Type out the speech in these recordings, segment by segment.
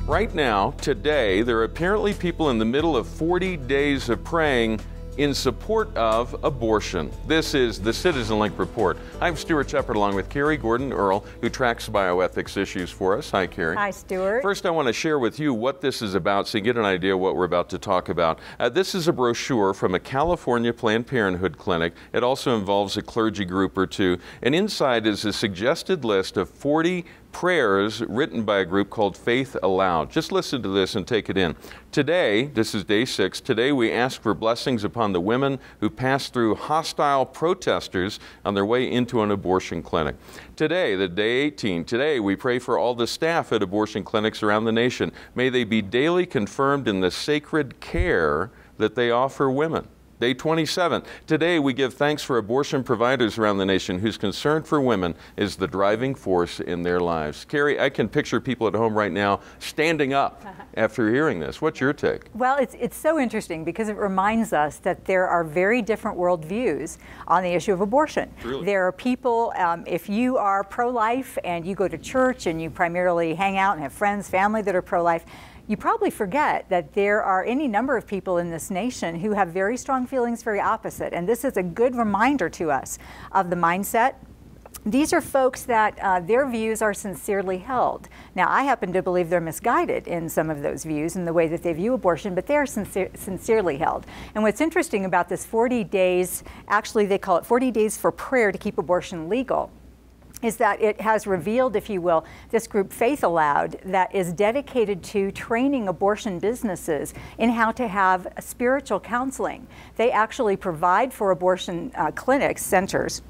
Right now, today, there are apparently people in the middle of 40 days of praying in support of abortion. This is the CitizenLink report. I'm Stuart, Shepard, along with Carrie, Gordon, Earl, who tracks bioethics issues for us. Hi, Carrie. Hi, Stuart. First, I want to share with you what this is about so you get an idea what we're about to talk about. This is a brochure from a California Planned Parenthood clinic. It also involves a clergy group or two. And inside is a suggested list of 40 prayers written by a group called Faith Aloud. Just listen to this and take it in. Today, this is day 6, today we ask for blessings upon the women who pass through hostile protesters on their way into an abortion clinic. Today, the day 18, today we pray for all the staff at abortion clinics around the nation. May they be daily confirmed in the sacred care that they offer women. Day 27, today we give thanks for abortion providers around the nation whose concern for women is the driving force in their lives. Carrie, I can picture people at home right now standing up after hearing this. What's your take? Well, it's so interesting because it reminds us that there are very different worldviews on the issue of abortion. Really? There are people, if you are pro-life and you go to church and you primarily hang out and have friends, family that are pro-life, you probably forget that there are any number of people in this nation who have very strong feelings very opposite. And this is a good reminder to us of the mindset. These are folks that their views are sincerely held. Now, I happen to believe they're misguided in some of those views in the way that they view abortion, but they are sincerely held. And what's interesting about this 40 days, actually they call it 40 days for prayer to keep abortion legal, is that it has revealed, if you will, this group Faith Aloud that is dedicated to training abortion businesses in how to have spiritual counseling. They actually provide for abortion clinics, centers,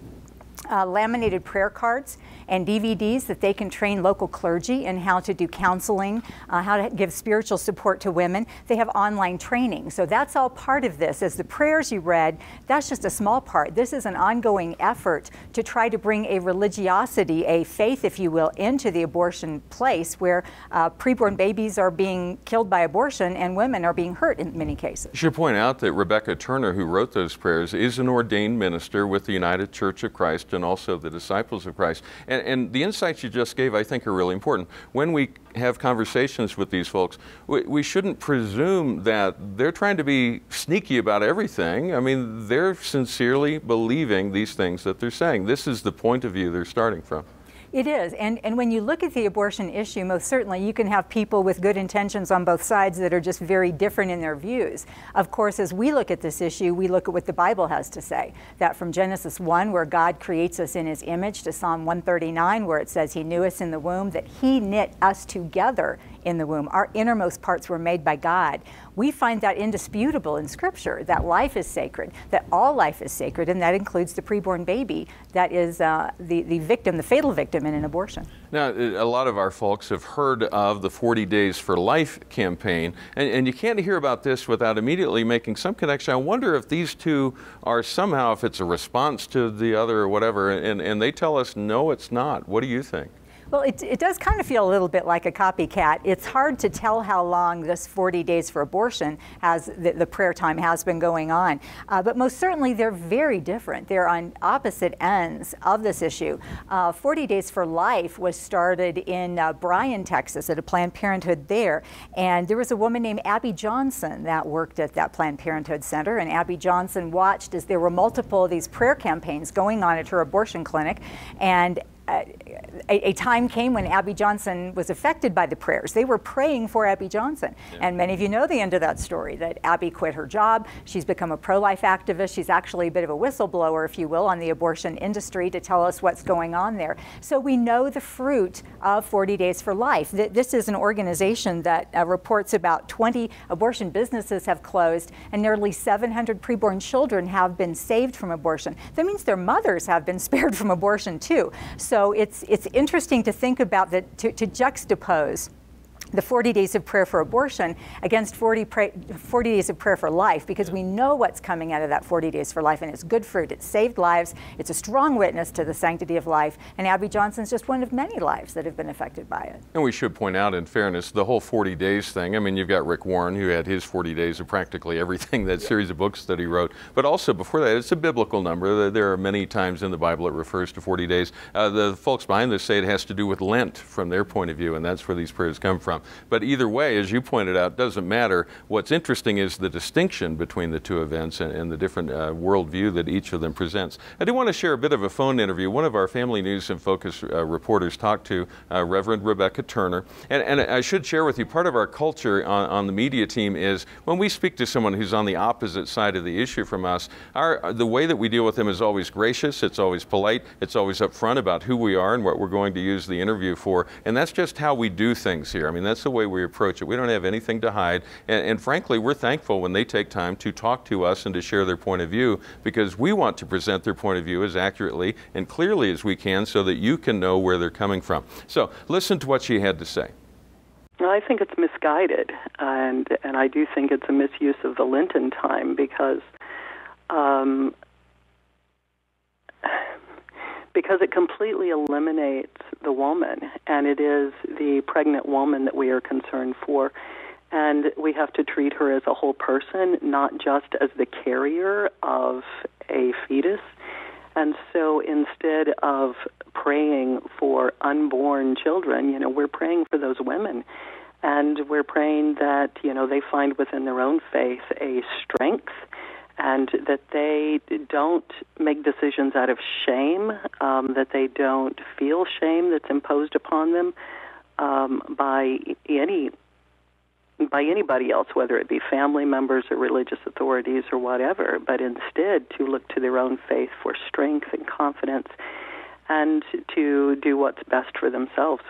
laminated prayer cards and DVDs that they can train local clergy in how to do counseling, how to give spiritual support to women. They have online training. So that's all part of this. As the prayers you read, that's just a small part. This is an ongoing effort to try to bring a religiosity, a faith, if you will, into the abortion place where preborn babies are being killed by abortion and women are being hurt in many cases. I should point out that Rebecca Turner, who wrote those prayers, is an ordained minister with the United Church of Christ and also the Disciples of Christ. And the insights you just gave, I think, are really important. When we have conversations with these folks, we shouldn't presume that they're trying to be sneaky about everything. I mean, they're sincerely believing these things that they're saying. This is the point of view they're starting from. It is, and when you look at the abortion issue, most certainly you can have people with good intentions on both sides that are just very different in their views. Of course, as we look at this issue, we look at what the Bible has to say. That from Genesis 1, where God creates us in His image, to Psalm 139, where it says He knew us in the womb, that He knit us together in the womb. Our innermost parts were made by God. We find that indisputable in Scripture, that life is sacred, that all life is sacred, and that includes the preborn baby that is the victim, the fatal victim in an abortion. Now, a lot of our folks have heard of the 40 Days for Life campaign, and you can't hear about this without immediately making some connection. I wonder if these two are somehow, if it's a response to the other or whatever, and they tell us, no, it's not. What do you think? Well, it does kind of feel a little bit like a copycat. It's hard to tell how long this 40 days for abortion has, the prayer time has been going on. But most certainly they're very different. They're on opposite ends of this issue. 40 Days for Life was started in Bryan, Texas at a Planned Parenthood there. And there was a woman named Abby Johnson that worked at that Planned Parenthood center. And Abby Johnson watched as there were multiple of these prayer campaigns going on at her abortion clinic. And a time came when Abby Johnson was affected by the prayers. They were praying for Abby Johnson. Yeah. And many of you know the end of that story, that Abby quit her job. She's become a pro-life activist. She's actually a bit of a whistleblower, if you will, on the abortion industry to tell us what's going on there. So we know the fruit of 40 Days for Life. This is an organization that reports about 20 abortion businesses have closed and nearly 700 preborn children have been saved from abortion. That means their mothers have been spared from abortion too. So it's interesting to think about that, to juxtapose the 40 days of prayer for abortion against 40 days of prayer for life, because we know what's coming out of that 40 days for life, and it's good fruit. It's saved lives. It's a strong witness to the sanctity of life, and Abby Johnson's just one of many lives that have been affected by it. And we should point out, in fairness, the whole 40 days thing, I mean, you've got Rick Warren, who had his 40 days of practically everything, that series of books that he wrote, but also before that, it's a biblical number. There are many times in the Bible it refers to 40 days. The folks behind this say it has to do with Lent from their point of view, and that's where these prayers come from. from. But either way, as you pointed out, doesn't matter. What's interesting is the distinction between the two events and the different worldview that each of them presents. I do want to share a bit of a phone interview. One of our Family News and Focus reporters talked to Reverend Rebecca Turner. And I should share with you, part of our culture on the media team is when we speak to someone who's on the opposite side of the issue from us, the way that we deal with them is always gracious, it's always polite, it's always upfront about who we are and what we're going to use the interview for. And that's just how we do things here. I mean, that's the way we approach it. We don't have anything to hide. And frankly, we're thankful when they take time to talk to us and to share their point of view, because we want to present their point of view as accurately and clearly as we can so that you can know where they're coming from. So listen to what she had to say. Well, I think it's misguided, and I do think it's a misuse of the Lenten time because it completely eliminates the woman, and it is the pregnant woman that we are concerned for. And we have to treat her as a whole person, not just as the carrier of a fetus. And so instead of praying for unborn children, we're praying for those women. And we're praying that, they find within their own faith a strength, and that they don't make decisions out of shame, that they don't feel shame that's imposed upon them by anybody else, whether it be family members or religious authorities or whatever, but instead to look to their own faith for strength and confidence and to do what's best for themselves.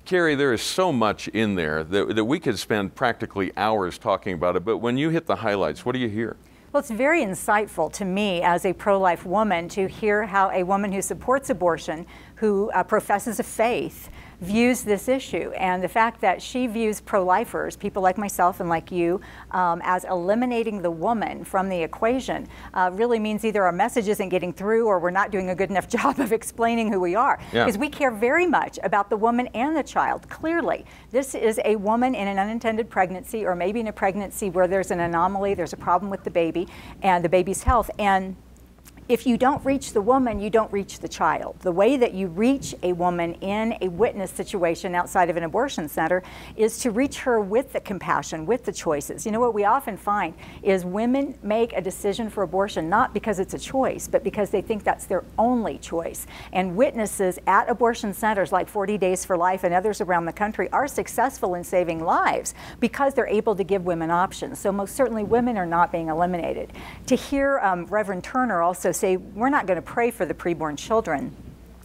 Carrie, there is so much in there that we could spend practically hours talking about it, but when you hit the highlights, what do you hear? Well, it's very insightful to me as a pro-life woman to hear how a woman who supports abortion, who professes a faith, views this issue, and the fact that she views pro-lifers, people like myself and like you, as eliminating the woman from the equation really means either our message isn't getting through or we're not doing a good enough job of explaining who we are. Because we care very much about the woman and the child, clearly. This is a woman in an unintended pregnancy, or maybe in a pregnancy where there's an anomaly, there's a problem with the baby and the baby's health. And if you don't reach the woman, you don't reach the child. The way that you reach a woman in a witness situation outside of an abortion center is to reach her with the compassion, with the choices. You know what we often find is women make a decision for abortion not because it's a choice, but because they think that's their only choice. And witnesses at abortion centers like 40 Days for Life and others around the country are successful in saving lives because they're able to give women options. So most certainly women are not being eliminated. To hear Reverend Turner also say, we're not going to pray for the preborn children,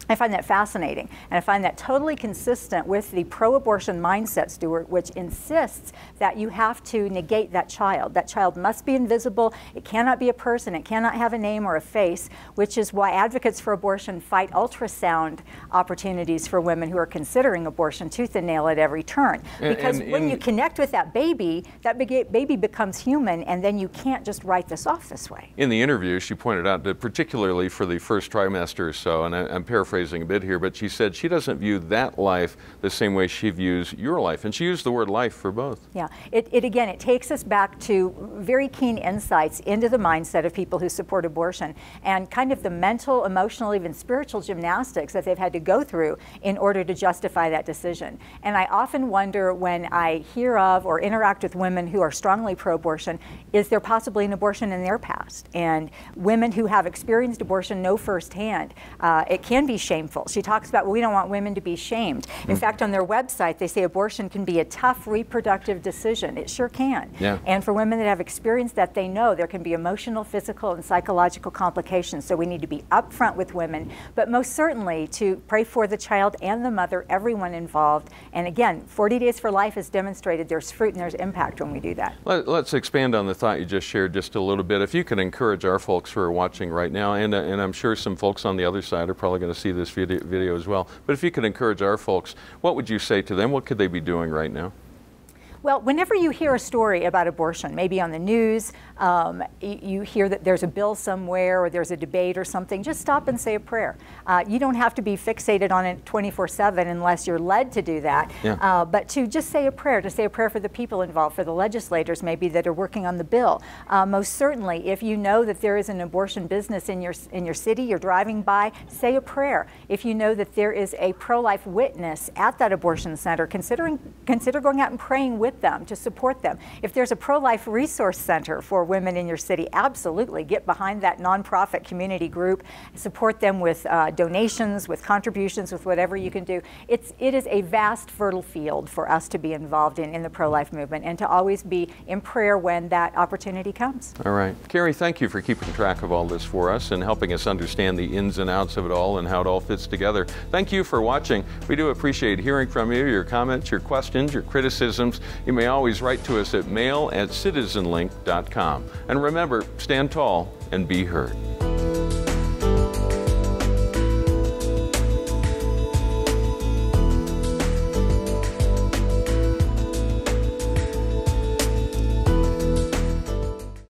I find that fascinating, and I find that totally consistent with the pro-abortion mindset, Stuart, which insists that you have to negate that child. That child must be invisible, it cannot be a person, it cannot have a name or a face, which is why advocates for abortion fight ultrasound opportunities for women who are considering abortion tooth and nail at every turn. Because when you connect with that baby becomes human, and then you can't just write this off this way. In the interview, she pointed out that particularly for the first trimester or so, and I'm paraphrasing a bit here, but she said she doesn't view that life the same way she views your life, and she used the word life for both. Yeah, again, it takes us back to very keen insights into the mindset of people who support abortion and kind of the mental, emotional, even spiritual gymnastics that they've had to go through in order to justify that decision. And I often wonder when I hear of or interact with women who are strongly pro-abortion, is there possibly an abortion in their past? And women who have experienced abortion know firsthand it can be shameful. She talks about, well, we don't want women to be shamed. In fact, on their website, they say abortion can be a tough reproductive decision. It sure can. Yeah. And for women that have experienced that, they know there can be emotional, physical, and psychological complications. So we need to be upfront with women, but most certainly to pray for the child and the mother, everyone involved. And again, 40 Days for Life has demonstrated there's fruit and there's impact when we do that. Let's expand on the thought you just shared just a little bit. If you could encourage our folks who are watching right now, and I'm sure some folks on the other side are probably going to see this video as well, but if you could encourage our folks, what would you say to them? What could they be doing right now? Well, whenever you hear a story about abortion, maybe on the news, you hear that there's a bill somewhere or there's a debate or something, just stop and say a prayer. You don't have to be fixated on it 24/7 unless you're led to do that. Yeah. But to just say a prayer, to say a prayer for the people involved, for the legislators maybe that are working on the bill. Most certainly, if you know that there is an abortion business in your city, you're driving by, say a prayer. If you know that there is a pro-life witness at that abortion center, consider going out and praying with them to support them. If there's a pro-life resource center for women in your city, absolutely get behind that nonprofit community group, support them with donations, with contributions, with whatever you can do. It is a vast, fertile field for us to be involved in the pro-life movement, and to always be in prayer when that opportunity comes. All right. Carrie, thank you for keeping track of all this for us and helping us understand the ins and outs of it all and how it all fits together. Thank you for watching. We do appreciate hearing from you, your comments, your questions, your criticisms. You may always write to us at mail@citizenlink.com. And remember, stand tall and be heard.